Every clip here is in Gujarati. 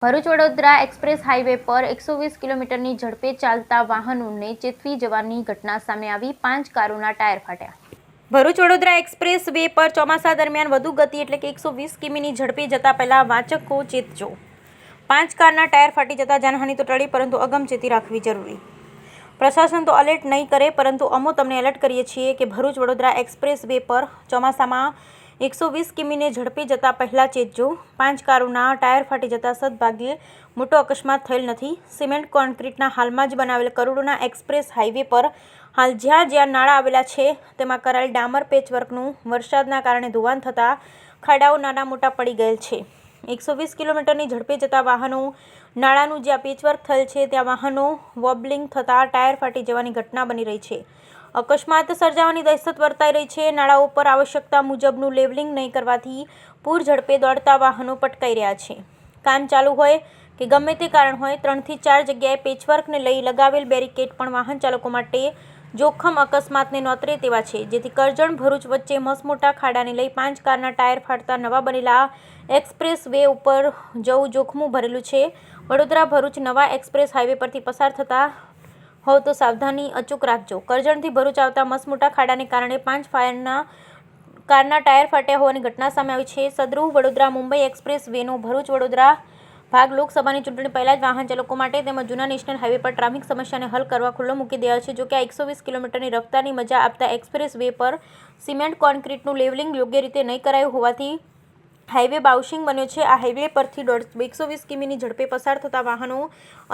ભરૂચ વડોદરા એક્સપ્રેસ હાઈવે પર 120 કિલોમીટરની ઝડપે ચાલતા વાહનોને ચેતવી જવાની ઘટના સામે આવી 5 કારોના ટાયર ફાટ્યા। ભરૂચ વડોદરા એક્સપ્રેસ વે પર ચોમાસા દરમિયાન વધુ ગતિ એટલે કે 120 કિમીની ઝડપે જતા પહેલા વાચકો ચેતજો। 5 કારના ટાયર ફાટી જતા જાનહાનિ તો ટળી, પરંતુ અગમચેતી રાખવી જરૂરી। પ્રશાસન તો એલર્ટ નહીં કરે, પરંતુ અમો તમને એલર્ટ કરીએ છીએ કે ભરૂચ વડોદરા એક્સપ્રેસ વે પર ચોમાસામાં 120 કિમીને ઝડપે જતા પહેલા ચેતજો। 5 કારોના ટાયર ફાટી જતા સદભાગ્યે મોટો અકસ્માત થયેલ નથી। સિમેન્ટ કોન્ક્રીટના હાલમાં જ બનાવેલ કરોડોના એક્સપ્રેસ હાઈવે પર હાલ જ્યાં જ્યાં નાળા આવેલા છે તેમાં કરાયેલ ડામર પેચવર્કનું વરસાદના કારણે ધોવાણ થતાં ખાડાઓ નાના મોટા પડી ગયેલ છે। 120 કિલોમીટરની ઝડપે જતા વાહનો નાળાનું જ્યાં પેચવર્ક થયેલ છે ત્યાં વાહનો વોબલિંગ થતાં ટાયર ફાટી જવાની ઘટના બની રહી છે। અકસ્માત સર્જાવાની દહેશત વર્તાઈ રહી છે। નાળાઓ પર આવશ્યકતા મુજબનું લેવલિંગ નહીં કરવાથી પૂર ઝડપે દોડતા વાહનો પટકાઈ રહ્યા છે। કામ ચાલુ હોય કે ગમે તે કારણ હોય, 3 થી 4 જગ્યાએ પેચવર્કને લઈ લગાવેલ બેરિકેડ પણ વાહન ચાલકો માટે જોખમ અકસ્માતને નોતરે તેવા છે, જેથી કરજણ ભરૂચ વચ્ચે મસમોટા ખાડાને લઈ 5 કારના ટાયર ફાટતા નવા બનેલા એક્સપ્રેસ વે ઉપર જવું જોખમું ભરેલું છે। વડોદરા ભરૂચ નવા એક્સપ્રેસ હાઈવે પરથી પસાર થતા હોવ તો સાવધાની અચૂક રાખજો। કરજણથી ભરૂચ આવતા મસમોટા ખાડાને કારણે 5 કારના ટાયર ફાટ્યા હોવાની ઘટના સામે આવી છે। સદરૂ વડોદરા મુંબઈ એક્સપ્રેસ વેનો ભરૂચ વડોદરા ભાગ લોકસભાની ચૂંટણી પહેલા જ વાહન ચાલકો માટે તેમજ જૂના નેશનલ હાઈવે પર ટ્રાફિક સમસ્યાને હલ કરવા ખુલ્લો મૂકી દેવાયો છે। જોકે આ 120 કિલોમીટરની રફતારની મજા આપતા એક્સપ્રેસ વે પર સિમેન્ટ કોન્ક્રીટનું લેવલિંગ યોગ્ય રીતે નહીં કરાયું હોવાથી હાઈવે બાઉસિંગ બન્યો છે। આ હાઈવે પરથી 120 કિમીની ઝડપે પસાર થતા વાહનો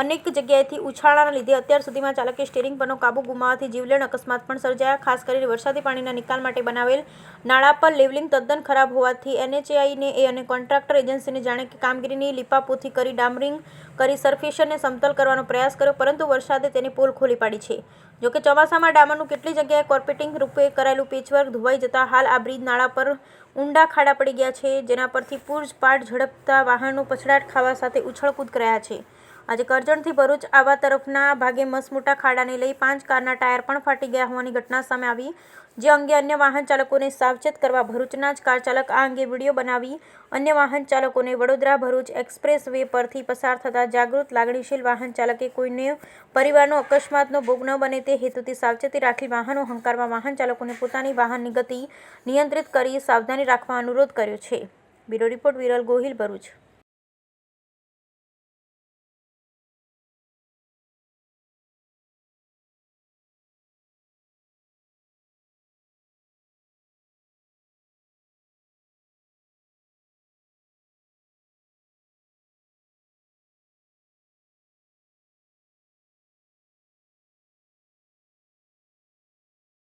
અનેક જગ્યાએથી ઉછાળાના લીધે અત્યાર સુધીમાં ચાલકે સ્ટીયરિંગ પરનો કાબુ ગુમાવવાથી જીવલેણ અકસ્માત પણ સર્જાયા। ખાસ કરીને વરસાદી પાણીના નિકાલ માટે બનાવેલ નાળા પર લેવલિંગ તદ્દન ખરાબ હોવાથી NHAIને અને કોન્ટ્રાક્ટર એજન્સીને જાણે કે કામગીરીની લીપાપોથી કરી ડામરિંગ કરી સરફેસને સમતલ કરવાનો પ્રયાસ કર્યો, પરંતુ વરસાદે તેની પોલ ખોલી પાડી છે। જોકે ચોમાસામાં ડામરનું કેટલી જગ્યાએ કોર્પેટિંગ રૂપે કરાયેલું પેચવર્ક ધોવાઈ જતા હાલ આ બ્રિજ નાળા પર ઊંડા ખાડા પડી ગયા છે, જેના પરથી પૂરપાટ ઝડપતા વાહનો પછડાટ ખાવા સાથે ઉછળકૂદ કર્યા છે। આજે કરજણથી ભરૂચ આવા તરફના ભાગે મસમોટા ખાડાને લઈ 5 કારના ટાયર પણ ફાટી ગયા હોવાની ઘટના સામે આવી, જે અંગે અન્ય વાહન ચાલકોને સાવચેત કરવા ભરૂચના જ કાર ચાલક આ અંગે વિડીયો બનાવી અન્ય વાહન ચાલકોને વડોદરા ભરૂચ એક્સપ્રેસ વે પરથી પસાર થતા જાગૃત લાગણીશીલ વાહન ચાલકે કોઈને પરિવારનો અકસ્માતનો ભોગ ન બને તે હેતુથી સાવચેતી રાખી વાહનો હંકારવા વાહન ચાલકોને પોતાની વાહનની ગતિ નિયંત્રિત કરી સાવધાની રાખવા અનુરોધ કર્યો છે। Bureau report Viral Gohil, Bharuch.